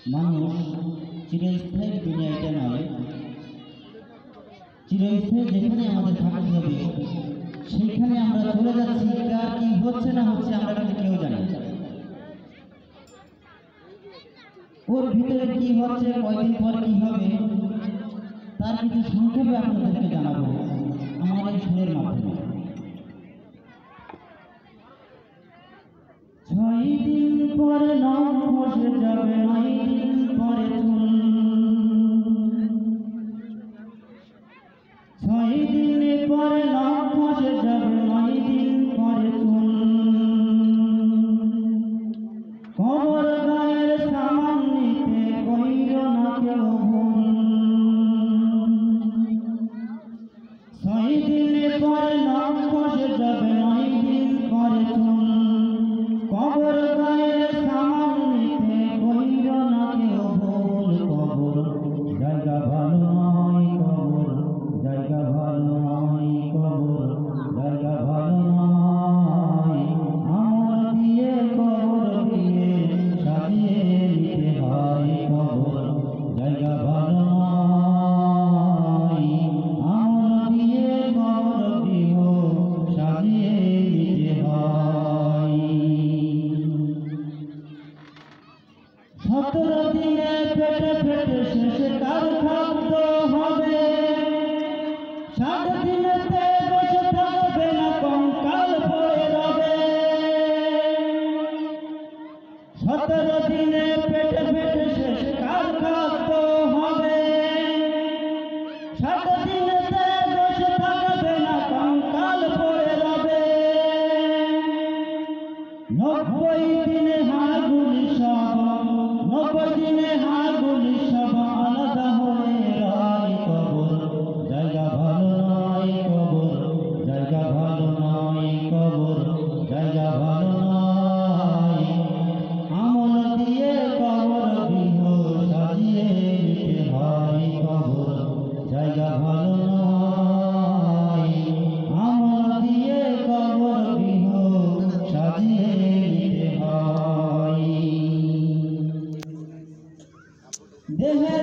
মানুষ চিরস্থায়ী দুনিয়াটা নয়, চিরস্থায়ী যেখানে আমাদের থাকতে হবে সেখানে আমরা চলে যাচ্ছি। কার কি হচ্ছে না হচ্ছে আমরা কিন্তু কেউ জানি না। ওর ভিতরে কি হচ্ছে, কয়দিন পর কি হবে, তার কিছু সংক্ষেপে আপনাদেরকে জানাবো আমার এই সুরের মাধ্যমে। 6 দিন পরে নখ খসে যাবে, 9 দিন পরে চুল। 6 দিন পরে নখ খসে যাবে, 9 দিন পরে চুল। কবর গায়ের সামান নিতে কইর না কেউ ভুল। 6 দিন পরে নখ খসে যাবে, 9 দিন পরে চুল। কবর গায়ের সামান নিতে কইর না কেউ ভুল। কবর জায়গা ভালো নয়, কবর জায়গা ভালো নয়, কবর জায়গা ভালো নয়। আমল দিয়ে কবর দিয়ে সাজিয়ে নিতে হয়, কবর জায়গা ভালো নয়। আমল দিয়ে কবর দিয়ে সাজিয়ে নিতে হয়। 17 দিনে পেটে পেটে শেষে কার খাদ্য হবে। 7 দিনেতে বসে থাকবে না, কঙ্কাল পড়ে রবে। 17 দিনে পেটে পেটে শেষে কার খাদ্য হবে। 7 দিনেতে বসে থাকবে না, কঙ্কাল পড়ে রবে। 90 দিনে হাড়গুলি সব, 90 দিনে হাড়গুলি সব আলাদা হয়ে রয়। কবর জায়গা ভালো নয়, কবর জায়গা ভালো নয়, কবর জায়গা ভালো নয়। আমল দিয়ে কবর গৃহ সাজিয়ে নিতে হয়, কবর জায়গা ভালো নয়। আমল দিয়ে কবর গৃহ সাজিয়ে নিতে হয়। দেহে